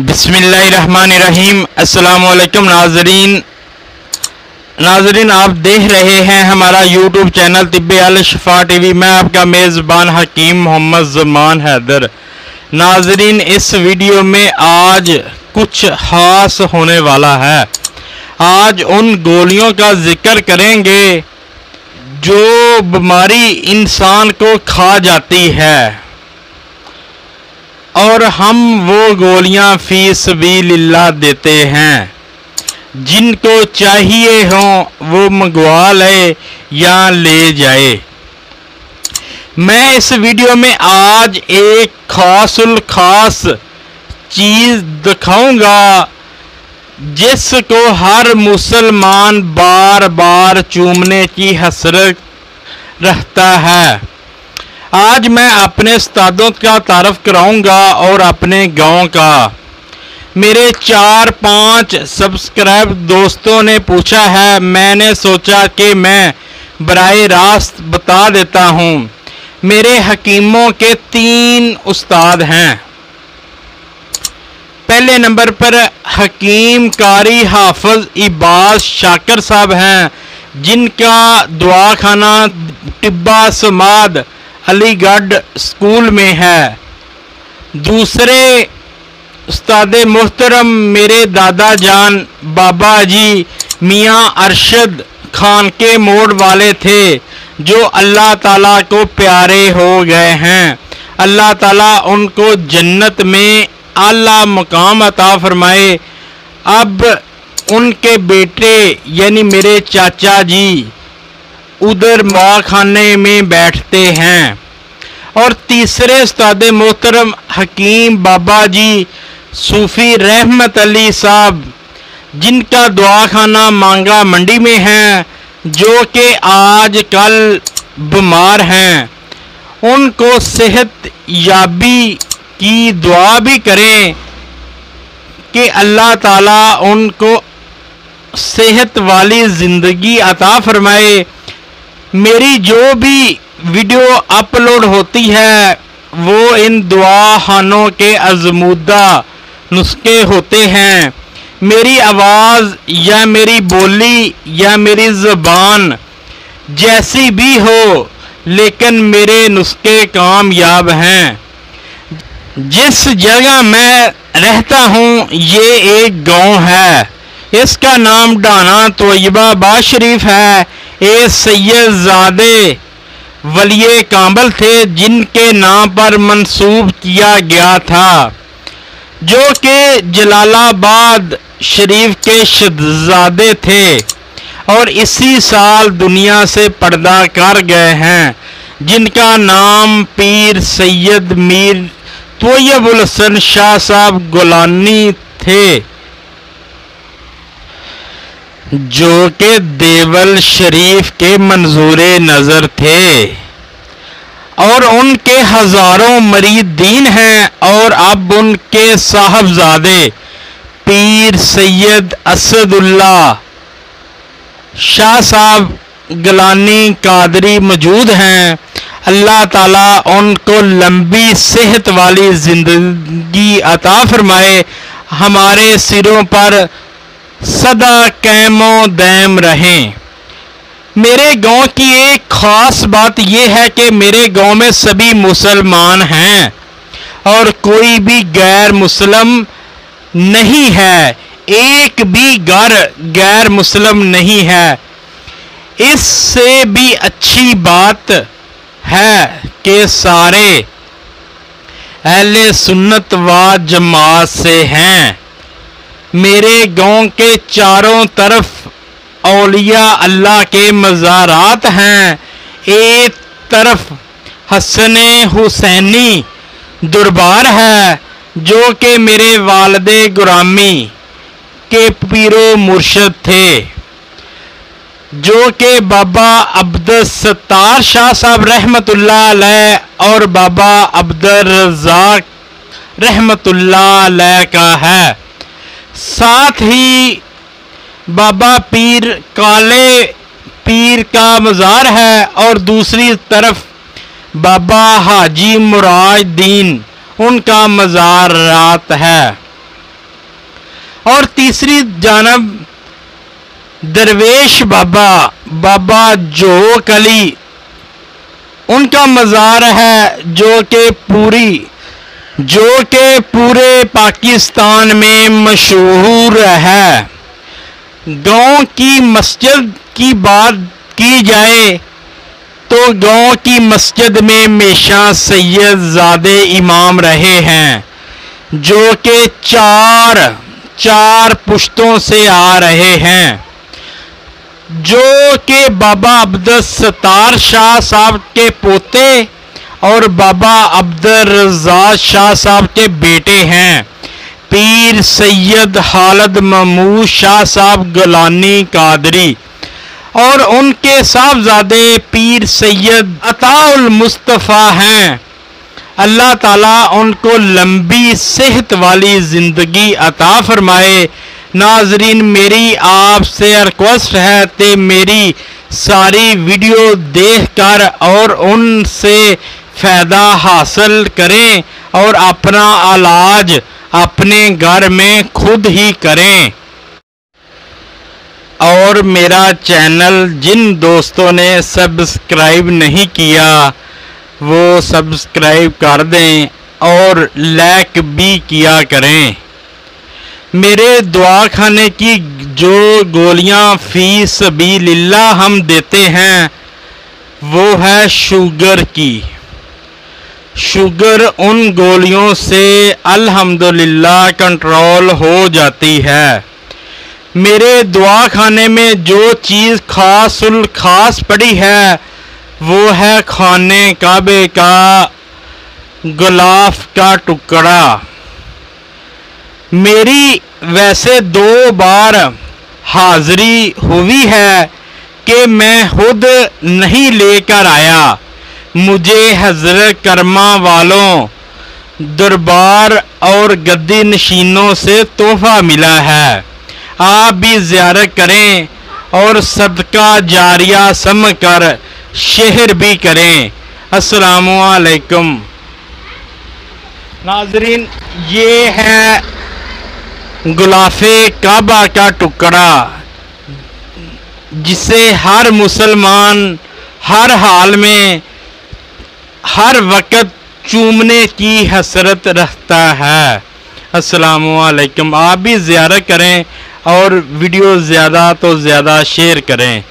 बिस्मिल्लाहिर्रहमानिर्रहीम। अस्सलाम वालेकुम नाजरीन, आप देख रहे हैं हमारा यूट्यूब चैनल तिब्बे अल शिफा टीवी। मैं आपका मेज़बान हकीम मोहम्मद ज़मान हैदर। नाजरीन, इस वीडियो में आज कुछ ख़ास होने वाला है। आज उन गोलियों का जिक्र करेंगे जो बीमारी इंसान को खा जाती है और हम वो गोलियां फी सबीलिल्लाह देते हैं। जिनको चाहिए हो वो मंगवा ले या ले जाए। मैं इस वीडियो में आज एक खास चीज़ दिखाऊंगा जिसको हर मुसलमान बार बार चूमने की हसरत रखता है। आज मैं अपने उस्तादों का तारफ़ कराऊंगा और अपने गांव का। मेरे 4-5 सब्सक्राइब दोस्तों ने पूछा है, मैंने सोचा कि मैं बराह रास्त बता देता हूं। मेरे हकीमों के 3 उस्ताद हैं। पहले नंबर पर हकीम कारी हाफिज इबास शाकर साहब हैं, जिनका दुआखाना टिब्बा समाद अलीगढ़ स्कूल में है। दूसरे उस्ताद मोहतरम मेरे दादा जान बाबा जी मियाँ अरशद खान के मोड़ वाले थे, जो अल्लाह ताला को प्यारे हो गए हैं। अल्लाह ताला उनको जन्नत में आला मुकाम अता फरमाए। अब उनके बेटे यानी मेरे चाचा जी उधर माखाने में बैठते हैं। और तीसरे उस्ताद मोहतरम हकीम बाबा जी सूफ़ी रहमत अली साहब, जिनका दुआखाना मांगा मंडी में है, जो कि आज कल बीमार हैं। उनको सेहत याबी की दुआ भी करें कि अल्लाह ताला उनको सेहत वाली ज़िंदगी अता फरमाए। मेरी जो भी वीडियो अपलोड होती है वो इन दुआखानों के आज़मूदा नुस्खे होते हैं। मेरी आवाज़ या मेरी बोली या मेरी ज़बान जैसी भी हो, लेकिन मेरे नुस्खे कामयाब हैं। जिस जगह मैं रहता हूँ ये एक गांव है। इसका नाम डाना तोयबाबाद शरीफ है। ये सैयदजादे वलिये काम्बल थे, जिनके नाम पर मंसूब किया गया था, जो कि जलालाबाद शरीफ के शहजादे थे और इसी साल दुनिया से पर्दा कर गए हैं, जिनका नाम पीर सैयद मीर तोयबुल हसन शाह साहब गोलानी थे, जो कि देवल शरीफ के मंजूरे नज़र थे और उनके हज़ारों मरीदीन हैं। और अब उनके साहबजादे पीर सैयद असदुल्ला शाह साहब गलानी कादरी मौजूद हैं। अल्लाह ताला उनको लंबी सेहत वाली ज़िंदगी अता फरमाए, हमारे सिरों पर सदा कैमो दैम रहें। मेरे गांव की एक ख़ास बात यह है कि मेरे गांव में सभी मुसलमान हैं और कोई भी गैर मुस्लिम नहीं है। एक भी घर गैर मुस्लिम नहीं है। इससे भी अच्छी बात है कि सारे अहले सुन्नत व जमात से हैं। मेरे गांव के चारों तरफ औलिया अल्लाह के मज़ारात हैं। एक तरफ हसन हुसैनी दरबार है, जो कि मेरे वालिदे गुरामी के पीरो मुर्शद थे, जो कि बाबा अब्दुल सत्तार शाह साहब रहमतुल्लाह अलैह और बाबा अब्दुल रज़ाक रहमतुल्लाह अलैह का है। साथ ही बाबा पीर काले पीर का मज़ार है और दूसरी तरफ बाबा हाजी मुराददीन उनका मज़ारात है। और तीसरी जानब दरवेश बाबा जोक अली, उनका मज़ार है जो कि पूरे पाकिस्तान में मशहूर है। गांव की मस्जिद की बात की जाए तो गांव की मस्जिद में हमेशा सैयदजादे इमाम रहे हैं, जो कि चार पुश्तों से आ रहे हैं, जो कि बाबा अब्दुल सत्तार शाह साहब के पोते और बाबा अब्दुल रज़ाक शाह साहब के बेटे हैं। पीर सैयद खालिद महमूद शाह साहब गिलानी कादरी और उनके साहबजादे पीर सैयद अताउल मुस्तफ़ा हैं। अल्लाह ताला उनको लंबी सेहत वाली ज़िंदगी अता फरमाए। नाजरीन, मेरी आपसे रिक्वेस्ट है कि मेरी सारी वीडियो देखकर और उनसे फ़ायदा हासिल करें और अपना इलाज अपने घर में खुद ही करें। और मेरा चैनल जिन दोस्तों ने सब्सक्राइब नहीं किया वो सब्सक्राइब कर दें और लाइक भी किया करें। मेरे दुआ खाने की जो गोलियां फी सबीलिल्लाह हम देते हैं वो है शुगर की। शुगर उन गोलियों से अल्हम्दुलिल्लाह कंट्रोल हो जाती है। मेरे दुआ खाने में जो चीज़ खास पड़ी है वो है खाने काबे का गुलाफ का टुकड़ा। मेरी वैसे 2 बार हाज़री हुई है कि मैं खुद नहीं लेकर आया, मुझे हज़रत करमा वालों दरबार और गद्दी नशीनों से तोहफ़ा मिला है। आप भी ज़ियारत करें और सदका जारिया समझकर शेयर भी करें। अस्सलामु अलैकुम। नाज़रीन, ये है गुलाफ़े काबा का टुकड़ा जिसे हर मुसलमान हर हाल में हर वक्त चूमने की हसरत रखता है। अस्सलामु अलैकुम। आप भी ज़ियारत करें और वीडियो ज़्यादा तो ज़्यादा शेयर करें।